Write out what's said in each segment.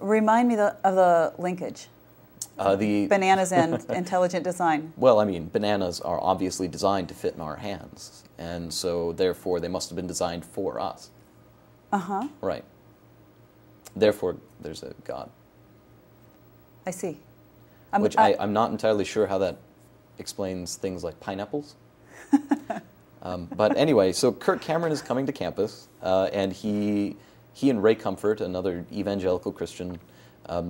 Remind me of the linkage. The Bananas and intelligent design. Well, I mean, bananas are obviously designed to fit in our hands, and so therefore they must have been designed for us. Uh-huh. Right. Therefore, there's a God. I see. I'm not entirely sure how that explains things like pineapples. But anyway, so Kirk Cameron is coming to campus, and he and Ray Comfort, another evangelical Christian,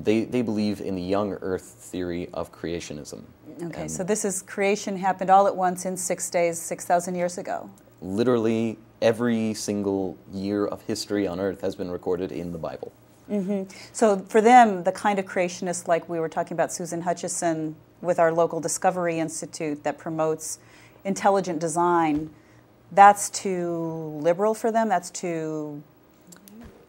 they believe in the young earth theory of creationism. Okay, and so this is creation happened all at once in 6 days, 6,000 years ago. Literally every single year of history on earth has been recorded in the Bible. Mm-hmm. So for them, the kind of creationists like we were talking about Susan Hutchinson with our local Discovery Institute that promotes intelligent design, that's too liberal for them? That's too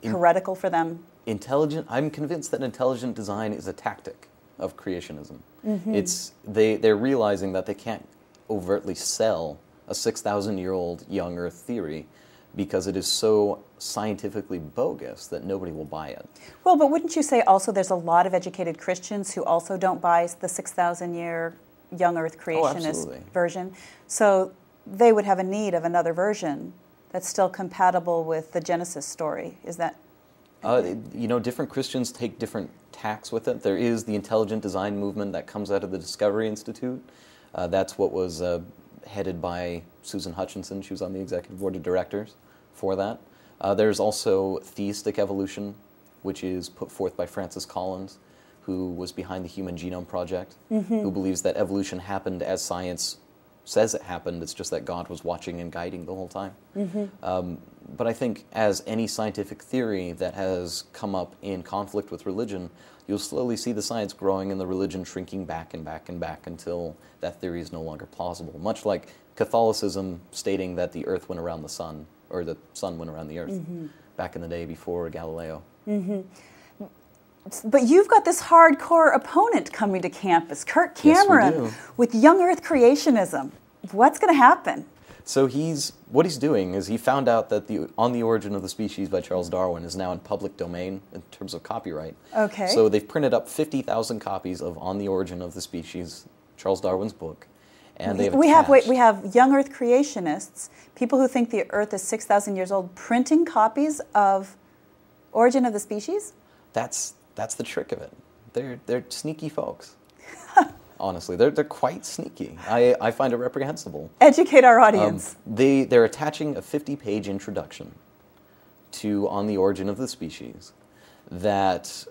heretical for them? I'm convinced that intelligent design is a tactic of creationism. Mm-hmm. They're realizing that they can't overtly sell a 6,000-year-old young earth theory because it is so scientifically bogus that nobody will buy it. Well, but wouldn't you say also there's a lot of educated Christians who also don't buy the 6,000-year young earth creationist version? So they would have a need of another version that's still compatible with the Genesis story. Is that? Different Christians take different tacks with it. There is the intelligent design movement that comes out of the Discovery Institute. That's what was headed by Susan Hutchinson. She was on the executive board of directors for that. There's also theistic evolution, which is put forth by Francis Collins, who was behind the Human Genome Project, who believes that evolution happened as science says it happened. It's just that God was watching and guiding the whole time. But I think as any scientific theory that has come up in conflict with religion, you'll slowly see the science growing and the religion shrinking back and back and back until that theory is no longer plausible. Much like Catholicism stating that the earth went around the sun, or the sun went around the earth back in the day before Galileo. But you've got this hardcore opponent coming to campus, Kirk Cameron, yes, we do. With young earth creationism. What's going to happen? So what he's doing is he found out that On the Origin of the Species by Charles Darwin is now in public domain in terms of copyright. Okay. So they've printed up 50,000 copies of On the Origin of the Species, Charles Darwin's book, and we have young earth creationists, people who think the earth is 6,000 years old, printing copies of Origin of the Species? That's the trick of it. They're sneaky folks. Honestly, they're quite sneaky. I find it reprehensible. Educate our audience. They're attaching a 50-page introduction to On the Origin of the Species that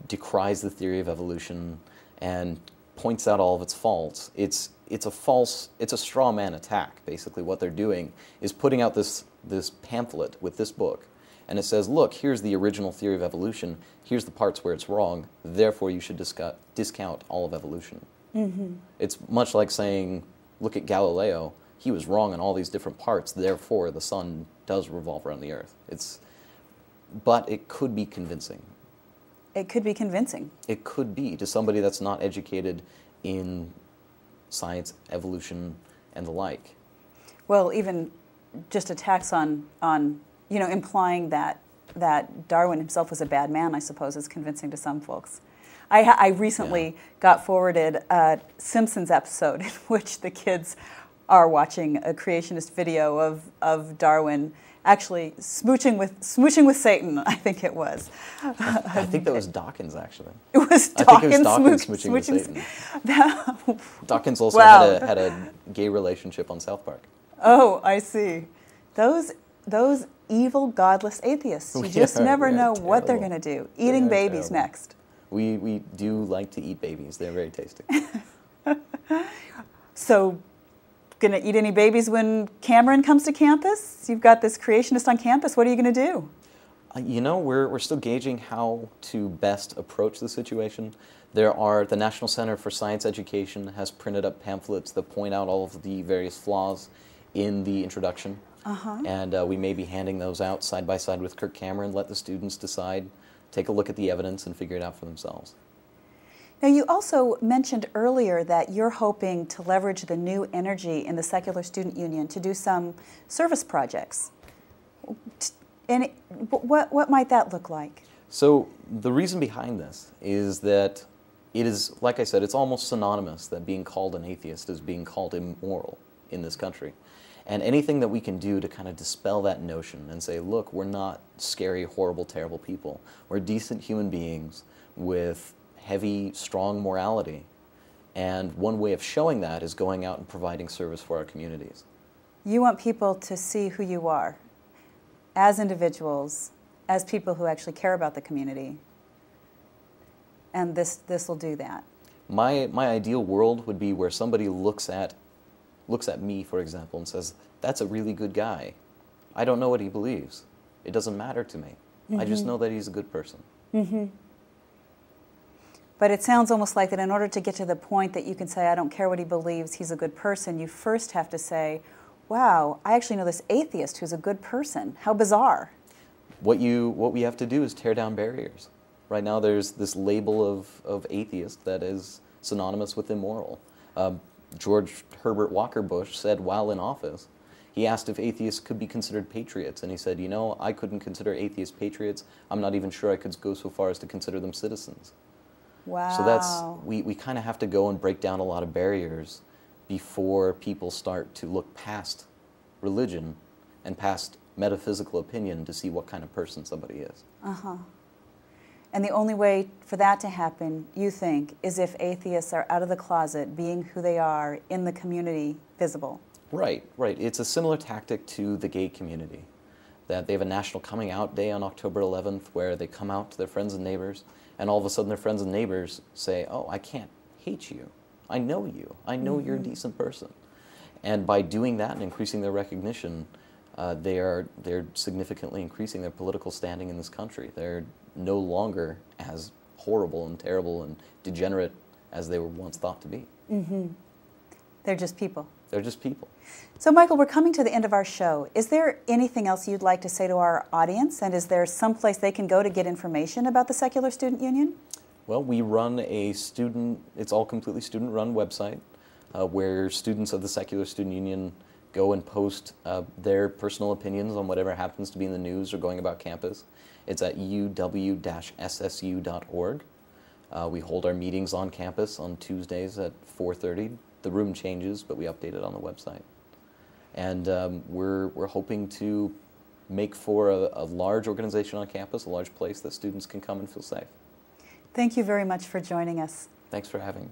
decries the theory of evolution and points out all of its faults. It's a straw man attack. Basically, what they're doing is putting out this pamphlet with this book, and it says, look, here's the original theory of evolution. Here's the parts where it's wrong. Therefore, you should discount all of evolution. It's much like saying, look at Galileo. He was wrong in all these different parts. Therefore, the sun does revolve around the earth. But it could be convincing. It could be convincing. It could be to somebody that's not educated in science, evolution, and the like. Well, even just attacks on implying that Darwin himself was a bad man, I suppose, is convincing to some folks. I recently got forwarded a Simpsons episode in which the kids are watching a creationist video of Darwin actually smooching with Satan, I think it was. I think that was Dawkins, actually. It was Dawkins, I think it was Dawkins smooching with Satan. Dawkins also had a gay relationship on South Park. Oh, I see. Those evil, godless atheists. You just never know what they're going to do. Eating babies next. We do like to eat babies. They're very tasty. So, going to eat any babies when Cameron comes to campus? You've got this creationist on campus. What are you going to do? We're still gauging how to best approach the situation. The National Center for Science Education has printed up pamphlets that point out all of the various flaws in the introduction. And we may be handing those out side by side with Kirk Cameron, let the students decide, take a look at the evidence, and figure it out for themselves. Now, you also mentioned earlier that you're hoping to leverage the new energy in the Secular Student Union to do some service projects. And what might that look like? So the reason behind this is that it is, like I said, it's almost synonymous that being called an atheist is being called immoral in this country. And anything that we can do to kind of dispel that notion and say, look, we're not scary, horrible, terrible people. We're decent human beings with heavy, strong morality. And one way of showing that is going out and providing service for our communities. You want people to see who you are as individuals, as people who actually care about the community. And this will do that. My ideal world would be where somebody looks at me, for example, and says, that's a really good guy. I don't know what he believes. It doesn't matter to me. I just know that he's a good person. But it sounds almost like that in order to get to the point that you can say, I don't care what he believes, he's a good person, you first have to say, wow, I actually know this atheist who's a good person. How bizarre. What we have to do is tear down barriers. Right now there's this label of atheist that is synonymous with immoral. George Herbert Walker Bush said while in office, he asked if atheists could be considered patriots, and he said, you know, I couldn't consider atheists patriots. I'm not even sure I could go so far as to consider them citizens. Wow. So we kind of have to go and break down a lot of barriers before people start to look past religion and past metaphysical opinion to see what kind of person somebody is. And the only way for that to happen, you think, is if atheists are out of the closet, being who they are, in the community, visible. Right. It's a similar tactic to the gay community, that they have a National Coming Out Day on October 11th where they come out to their friends and neighbors, and all of a sudden their friends and neighbors say, oh, I can't hate you. I know you. I know you're a decent person. And by doing that and increasing their recognition, they're significantly increasing their political standing in this country. They're no longer as horrible and terrible and degenerate as they were once thought to be. They're just people. They're just people. So, Michael, we're coming to the end of our show. Is there anything else you'd like to say to our audience? And is there some place they can go to get information about the Secular Student Union? Well, we run it's all completely student-run website where students of the Secular Student Union go and post their personal opinions on whatever happens to be in the news or going about campus. It's at uw-ssu.org. We hold our meetings on campus on Tuesdays at 4:30. The room changes, but we update it on the website. And we're hoping to make for a large organization on campus, a large place that students can come and feel safe. Thank you very much for joining us. Thanks for having me.